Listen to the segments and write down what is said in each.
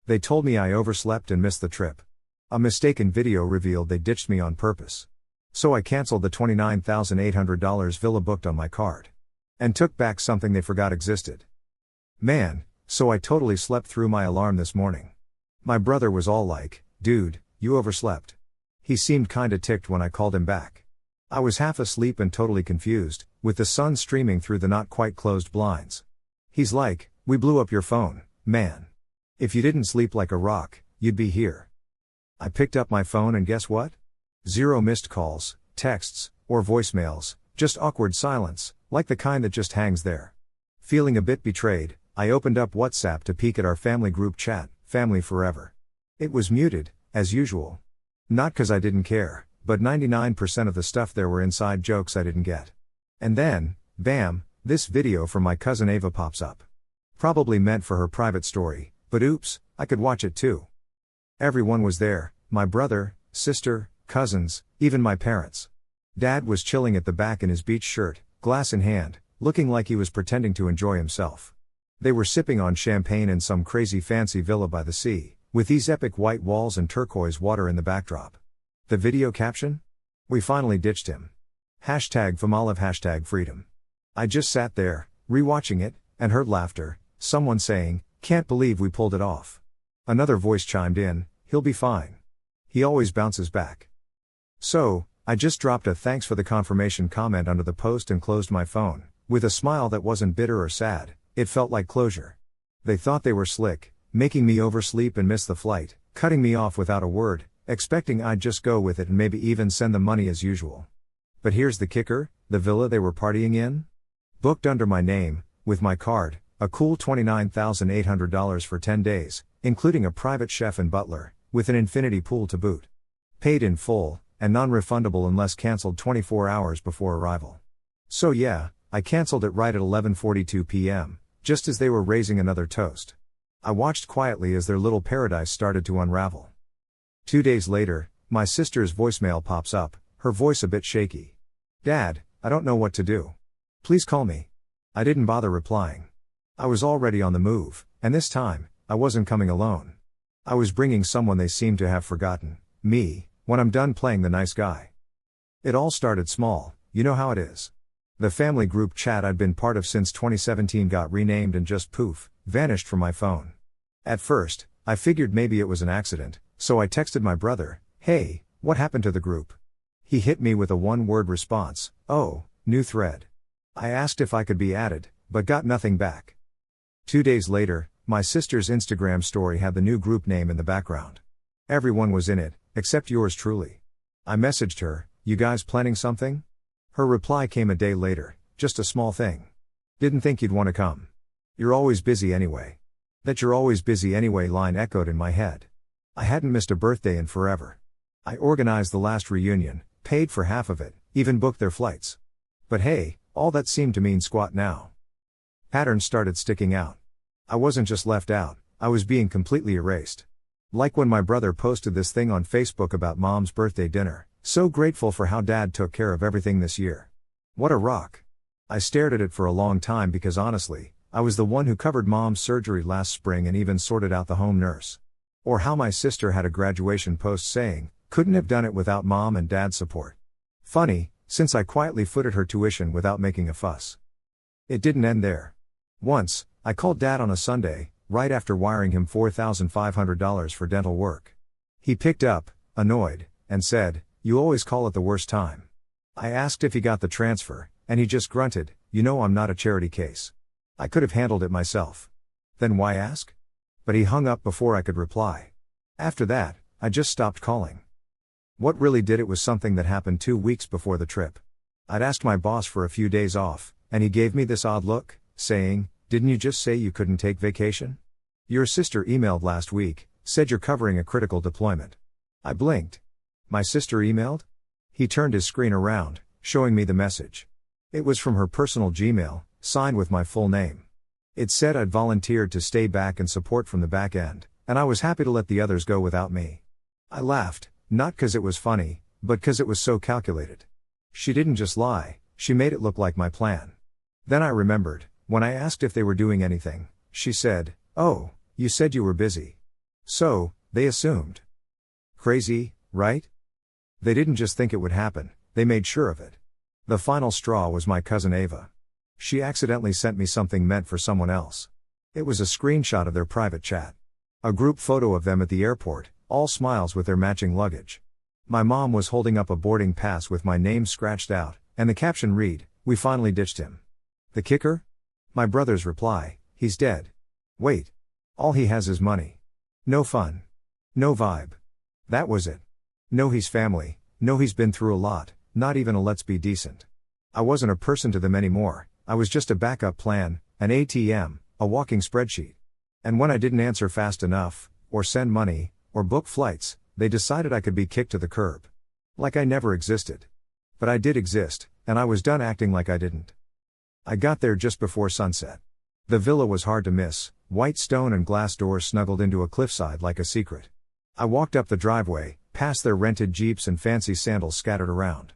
They told me I overslept and missed the trip. A mistaken video revealed they ditched me on purpose. So I canceled the $29,800 villa booked on my card. And took back something they forgot existed. Man, so I totally slept through my alarm this morning. My brother was all like, "Dude, you overslept." He seemed kinda ticked when I called him back. I was half asleep and totally confused, with the sun streaming through the not quite closed blinds. He's like, "We blew up your phone, man. If you didn't sleep like a rock, you'd be here." I picked up my phone and guess what? 0 missed calls, texts, or voicemails, just awkward silence, like the kind that just hangs there. Feeling a bit betrayed, I opened up WhatsApp to peek at our family group chat, Family Forever. It was muted, as usual. Not 'cause I didn't care, but 99% of the stuff there were inside jokes I didn't get. And then, bam, this video from my cousin Ava pops up. Probably meant for her private story, but oops, I could watch it too. Everyone was there, my brother, sister, cousins, even my parents. Dad was chilling at the back in his beach shirt, glass in hand, looking like he was pretending to enjoy himself. They were sipping on champagne in some crazy fancy villa by the sea, with these epic white walls and turquoise water in the backdrop. The video caption? "We finally ditched him. #FamOlive #freedom." I just sat there, rewatching it, and heard laughter, someone saying, "Can't believe we pulled it off." Another voice chimed in, "He'll be fine. He always bounces back." So, I just dropped a thanks for the confirmation comment under the post and closed my phone, with a smile that wasn't bitter or sad. It felt like closure. They thought they were slick, making me oversleep and miss the flight, cutting me off without a word, expecting I'd just go with it and maybe even send the money as usual. But here's the kicker, the villa they were partying in? Booked under my name, with my card, a cool $29,800 for 10 days, including a private chef and butler, with an infinity pool to boot. Paid in full, and non-refundable unless cancelled 24 hours before arrival. So yeah, I cancelled it right at 11:42 p.m., just as they were raising another toast. I watched quietly as their little paradise started to unravel. 2 days later, my sister's voicemail pops up, her voice a bit shaky. "Dad, I don't know what to do. Please call me." I didn't bother replying. I was already on the move, and this time, I wasn't coming alone. I was bringing someone they seemed to have forgotten, me, when I'm done playing the nice guy. It all started small, you know how it is. The family group chat I'd been part of since 2017 got renamed and just poof, vanished from my phone. At first, I figured maybe it was an accident, so I texted my brother, "Hey, what happened to the group?" He hit me with a one-word response, "Oh, new thread." I asked if I could be added, but got nothing back. 2 days later, my sister's Instagram story had the new group name in the background. Everyone was in it, except yours truly. I messaged her, "You guys planning something?" Her reply came a day later, "Just a small thing. Didn't think you'd want to come. You're always busy anyway." That "you're always busy anyway" line echoed in my head. I hadn't missed a birthday in forever. I organized the last reunion, paid for half of it, even booked their flights. But hey, all that seemed to mean squat now. Patterns started sticking out. I wasn't just left out, I was being completely erased. Like when my brother posted this thing on Facebook about Mom's birthday dinner, "So grateful for how Dad took care of everything this year. What a rock." I stared at it for a long time because honestly, I was the one who covered Mom's surgery last spring and even sorted out the home nurse. Or how my sister had a graduation post saying, "Couldn't have done it without Mom and Dad's support." Funny, since I quietly footed her tuition without making a fuss. It didn't end there. Once, I called Dad on a Sunday, right after wiring him $4,500 for dental work. He picked up, annoyed, and said, "You always call at the worst time." I asked if he got the transfer, and he just grunted, "You know I'm not a charity case. I could have handled it myself." Then why ask? But he hung up before I could reply. After that, I just stopped calling. What really did it was something that happened 2 weeks before the trip. I'd asked my boss for a few days off, and he gave me this odd look, saying, "Didn't you just say you couldn't take vacation? Your sister emailed last week, said you're covering a critical deployment." I blinked. My sister emailed? He turned his screen around, showing me the message. It was from her personal Gmail, signed with my full name. It said I'd volunteered to stay back and support from the back end, and I was happy to let the others go without me. I laughed, not 'cause it was funny, but 'cause it was so calculated. She didn't just lie, she made it look like my plan. Then I remembered, when I asked if they were doing anything, she said, "Oh, you said you were busy." So, they assumed. Crazy, right? They didn't just think it would happen, they made sure of it. The final straw was my cousin Ava. She accidentally sent me something meant for someone else. It was a screenshot of their private chat. A group photo of them at the airport, all smiles with their matching luggage. My mom was holding up a boarding pass with my name scratched out, and the caption read, "We finally ditched him." The kicker? My brother's reply, "He's dead." Wait. All he has is money. No fun. No vibe. That was it. No, he's family. No, he's been through a lot, not even a let's be decent. I wasn't a person to them anymore, I was just a backup plan, an ATM, a walking spreadsheet. And when I didn't answer fast enough, or send money, or book flights, they decided I could be kicked to the curb. Like I never existed. But I did exist, and I was done acting like I didn't. I got there just before sunset. The villa was hard to miss, white stone and glass doors snuggled into a cliffside like a secret. I walked up the driveway, past their rented jeeps and fancy sandals scattered around.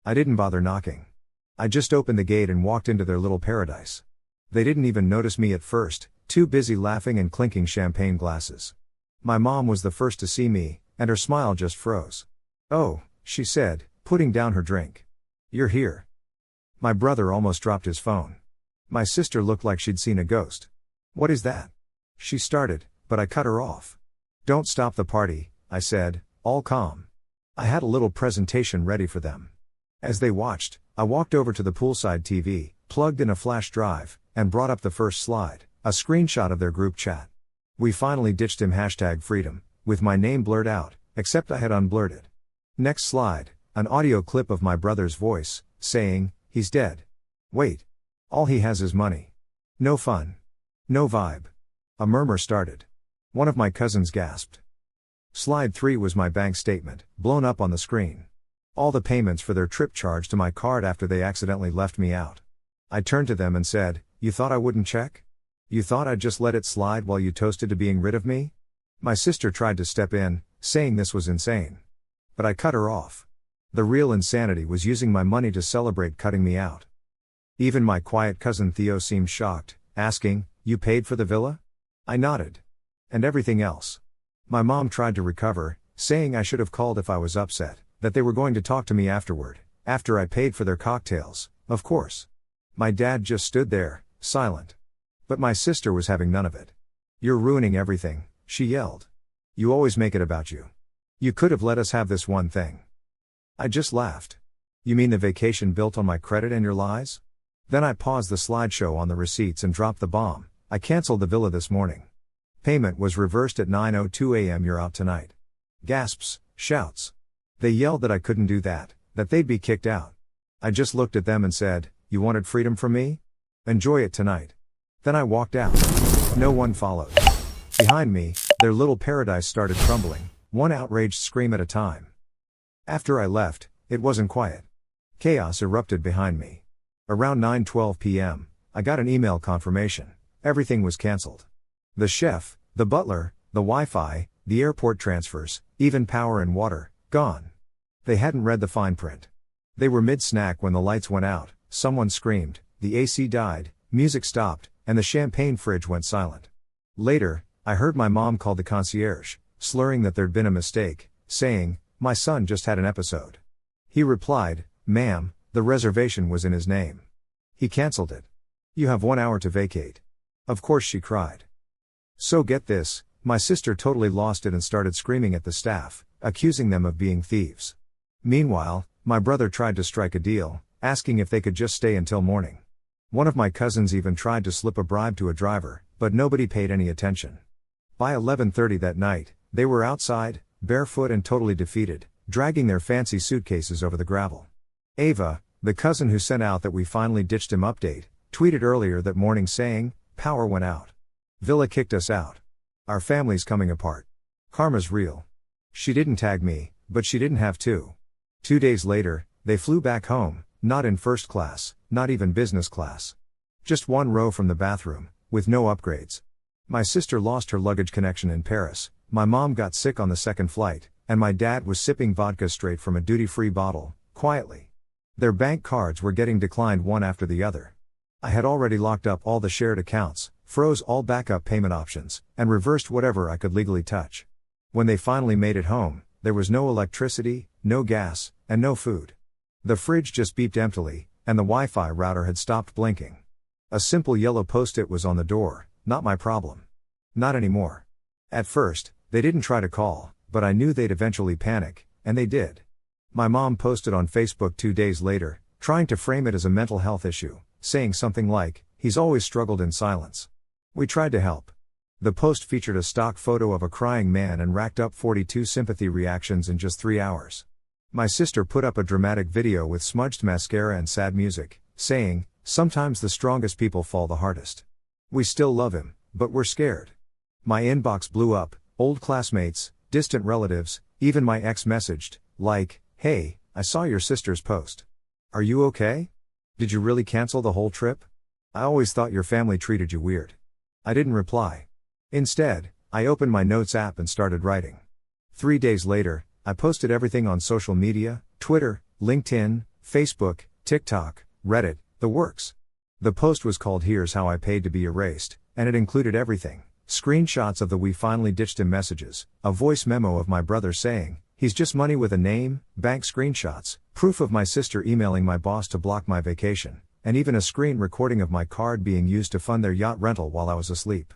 I didn't bother knocking. I just opened the gate and walked into their little paradise. They didn't even notice me at first, too busy laughing and clinking champagne glasses. My mom was the first to see me, and her smile just froze. "Oh," she said, putting down her drink. "You're here." My brother almost dropped his phone. My sister looked like she'd seen a ghost. "What is that?" she started, but I cut her off. "Don't stop the party," I said, all calm. I had a little presentation ready for them. As they watched, I walked over to the poolside TV, plugged in a flash drive, and brought up the first slide, a screenshot of their group chat. "We finally ditched him #freedom, with my name blurred out, except I had unblurred it." Next slide, an audio clip of my brother's voice, saying, "He's dead. Wait. All he has is money. No fun. No vibe." A murmur started. One of my cousins gasped. Slide 3 was my bank statement, blown up on the screen. All the payments for their trip charged to my card after they accidentally left me out. I turned to them and said, "You thought I wouldn't check? You thought I'd just let it slide while you toasted to being rid of me?" My sister tried to step in, saying this was insane. But I cut her off. The real insanity was using my money to celebrate cutting me out. Even my quiet cousin Theo seemed shocked, asking, "You paid for the villa?" I nodded. "And everything else?" My mom tried to recover, saying I should have called if I was upset, that they were going to talk to me afterward, after I paid for their cocktails, of course. My dad just stood there, silent. But my sister was having none of it. "You're ruining everything," she yelled. "You always make it about you. You could have let us have this one thing." I just laughed. "You mean the vacation built on my credit and your lies?" Then I paused the slideshow on the receipts and dropped the bomb. "I canceled the villa this morning. Payment was reversed at 9:02 a.m. You're out tonight." Gasps, shouts. They yelled that I couldn't do that, that they'd be kicked out. I just looked at them and said, "You wanted freedom from me? Enjoy it tonight." Then I walked out. No one followed. Behind me, their little paradise started crumbling, one outraged scream at a time. After I left, it wasn't quiet. Chaos erupted behind me. Around 9:12 p.m., I got an email confirmation. Everything was cancelled. The chef, the butler, the Wi-Fi, the airport transfers, even power and water, gone. They hadn't read the fine print. They were mid-snack when the lights went out, someone screamed, the AC died, music stopped, and the champagne fridge went silent. Later, I heard my mom call the concierge, slurring that there'd been a mistake, saying, "My son just had an episode." He replied, "Ma'am, the reservation was in his name. He cancelled it. You have 1 hour to vacate." Of course she cried. So get this, my sister totally lost it and started screaming at the staff, accusing them of being thieves. Meanwhile, my brother tried to strike a deal, asking if they could just stay until morning. One of my cousins even tried to slip a bribe to a driver, but nobody paid any attention. By 11:30 that night, they were outside, barefoot and totally defeated, dragging their fancy suitcases over the gravel. Ava, the cousin who sent out that we finally ditched him update, tweeted earlier that morning saying, "Power went out. Villa kicked us out. Our family's coming apart. Karma's real." She didn't tag me, but she didn't have to. 2 days later, they flew back home, not in first class, not even business class. Just one row from the bathroom, with no upgrades. My sister lost her luggage connection in Paris, my mom got sick on the second flight, and my dad was sipping vodka straight from a duty-free bottle, quietly. Their bank cards were getting declined one after the other. I had already locked up all the shared accounts, froze all backup payment options, and reversed whatever I could legally touch. When they finally made it home, there was no electricity, no gas, and no food. The fridge just beeped emptily, and the Wi-Fi router had stopped blinking. A simple yellow post-it was on the door, not my problem. Not anymore. At first, they didn't try to call, but I knew they'd eventually panic, and they did. My mom posted on Facebook 2 days later, trying to frame it as a mental health issue, saying something like, "He's always struggled in silence." We tried to help. The post featured a stock photo of a crying man and racked up 42 sympathy reactions in just 3 hours. My sister put up a dramatic video with smudged mascara and sad music, saying, "Sometimes the strongest people fall the hardest. We still love him, but we're scared." My inbox blew up, old classmates, distant relatives, even my ex messaged, like, "Hey, I saw your sister's post. Are you okay? Did you really cancel the whole trip? I always thought your family treated you weird." I didn't reply. Instead, I opened my notes app and started writing. 3 days later, I posted everything on social media, Twitter, LinkedIn, Facebook, TikTok, Reddit, the works. The post was called "Here's How I Paid to Be Erased," and it included everything: screenshots of the "we finally ditched him" messages, a voice memo of my brother saying, "He's just money" with a name, bank screenshots, proof of my sister emailing my boss to block my vacation, and even a screen recording of my card being used to fund their yacht rental while I was asleep.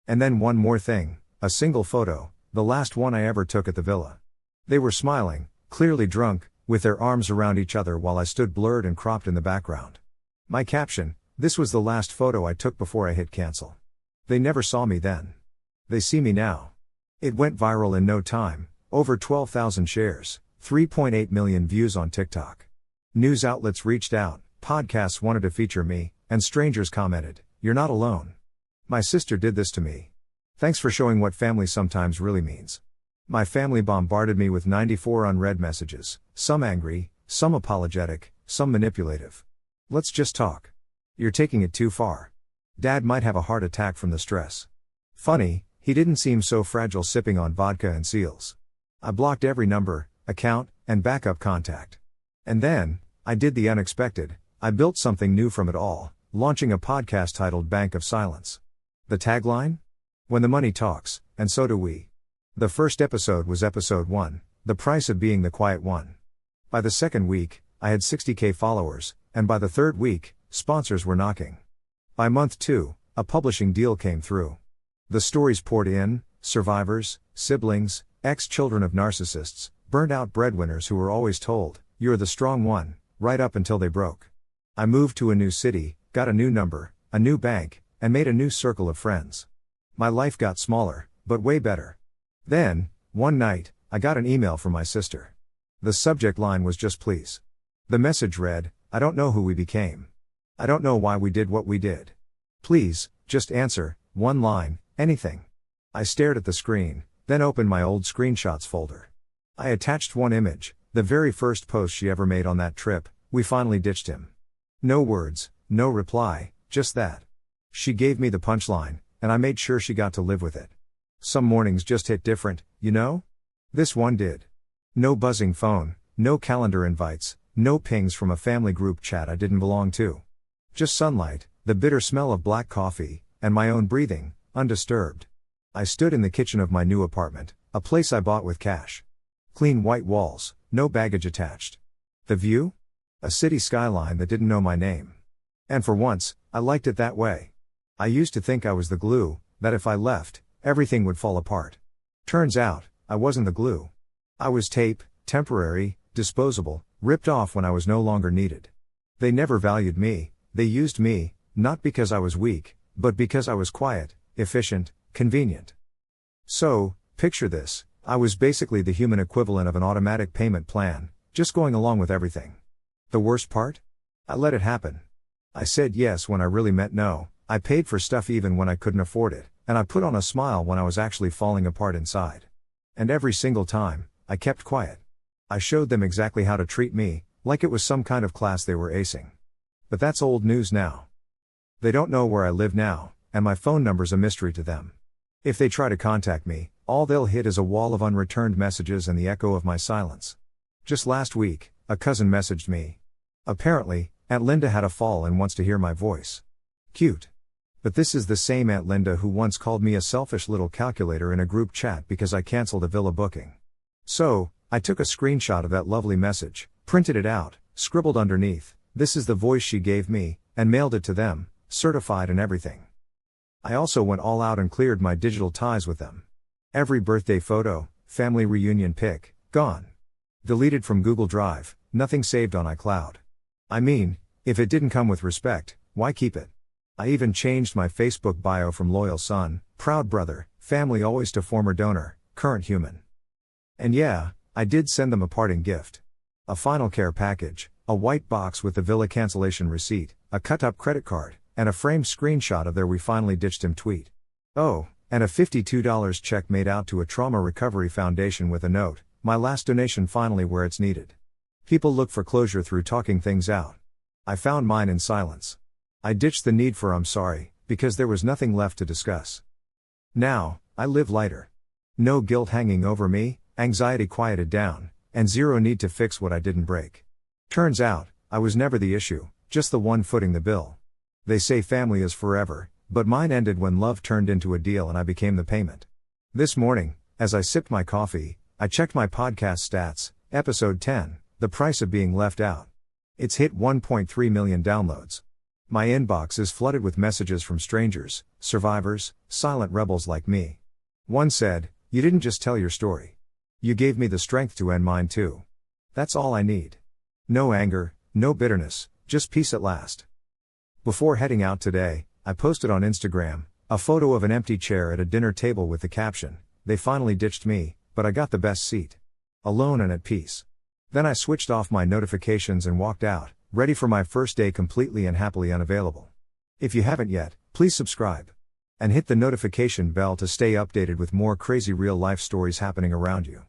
And then one more thing, a single photo, the last one I ever took at the villa. They were smiling, clearly drunk, with their arms around each other while I stood blurred and cropped in the background. My caption: "This was the last photo I took before I hit cancel." They never saw me then. They see me now. It went viral in no time, over 12,000 shares, 3.8 million views on TikTok. News outlets reached out, podcasts wanted to feature me, and strangers commented, "You're not alone. My sister did this to me. Thanks for showing what family sometimes really means." My family bombarded me with 94 unread messages, some angry, some apologetic, some manipulative. "Let's just talk. You're taking it too far. Dad might have a heart attack from the stress. Funny, he didn't seem so fragile sipping on vodka and seals." I blocked every number, account, and backup contact. And then, I did the unexpected. I built something new from it all, launching a podcast titled Bank of Silence. The tagline? "When the money talks, and so do we." The first episode was episode 1, "The Price of Being the Quiet One." By the second week, I had 60K followers, and by the third week, sponsors were knocking. By month 2, a publishing deal came through. The stories poured in: survivors, siblings, ex-children of narcissists, burnt-out breadwinners who were always told, "You're the strong one," right up until they broke. I moved to a new city, got a new number, a new bank, and made a new circle of friends. My life got smaller, but way better. Then, one night, I got an email from my sister. The subject line was just "Please." The message read, "I don't know who we became. I don't know why we did what we did. Please, just answer, one line, anything." I stared at the screen, then opened my old screenshots folder. I attached one image, the very first post she ever made on that trip: "We finally ditched him." No words, no reply, just that. She gave me the punchline, and I made sure she got to live with it. Some mornings just hit different, you know? This one did. No buzzing phone, no calendar invites, no pings from a family group chat I didn't belong to. Just sunlight, the bitter smell of black coffee, and my own breathing, undisturbed. I stood in the kitchen of my new apartment, a place I bought with cash. Clean white walls, no baggage attached. The view? A city skyline that didn't know my name. And for once, I liked it that way. I used to think I was the glue, that if I left, everything would fall apart. Turns out, I wasn't the glue. I was tape, temporary, disposable, ripped off when I was no longer needed. They never valued me, they used me, not because I was weak, but because I was quiet, efficient, convenient. So, picture this: I was basically the human equivalent of an automatic payment plan, just going along with everything. The worst part? I let it happen. I said yes when I really meant no, I paid for stuff even when I couldn't afford it, and I put on a smile when I was actually falling apart inside. And every single time, I kept quiet. I showed them exactly how to treat me, like it was some kind of class they were acing. But that's old news now. They don't know where I live now, and my phone number's a mystery to them. If they try to contact me, all they'll hit is a wall of unreturned messages and the echo of my silence. Just last week, a cousin messaged me. Apparently, Aunt Linda had a fall and wants to hear my voice. Cute. But this is the same Aunt Linda who once called me a selfish little calculator in a group chat because I cancelled a villa booking. So, I took a screenshot of that lovely message, printed it out, scribbled underneath, "This is the voice she gave me," and mailed it to them, certified and everything. I also went all out and cleared my digital ties with them. Every birthday photo, family reunion pic, gone. Deleted from Google Drive, nothing saved on iCloud. I mean, if it didn't come with respect, why keep it? I even changed my Facebook bio from loyal son, proud brother, family always to former donor, current human. And yeah, I did send them a parting gift. A final care package, a white box with the villa cancellation receipt, a cut-up credit card, and a framed screenshot of their "we finally ditched him" tweet. Oh, and a $52 check made out to a trauma recovery foundation with a note, "My last donation finally where it's needed." People look for closure through talking things out. I found mine in silence. I ditched the need for "I'm sorry," because there was nothing left to discuss. Now, I live lighter. No guilt hanging over me, anxiety quieted down, and zero need to fix what I didn't break. Turns out, I was never the issue, just the one footing the bill. They say family is forever, but mine ended when love turned into a deal and I became the payment. This morning, as I sipped my coffee, I checked my podcast stats, episode 10, "The Price of Being Left Out." It's hit 1.3 million downloads. My inbox is flooded with messages from strangers, survivors, silent rebels like me. One said, "You didn't just tell your story. You gave me the strength to end mine too." That's all I need. No anger, no bitterness, just peace at last. Before heading out today, I posted on Instagram a photo of an empty chair at a dinner table with the caption, "They finally ditched me, but I got the best seat. Alone and at peace." Then I switched off my notifications and walked out, ready for my first day completely and happily unavailable. If you haven't yet, please subscribe. And hit the notification bell to stay updated with more crazy real life stories happening around you.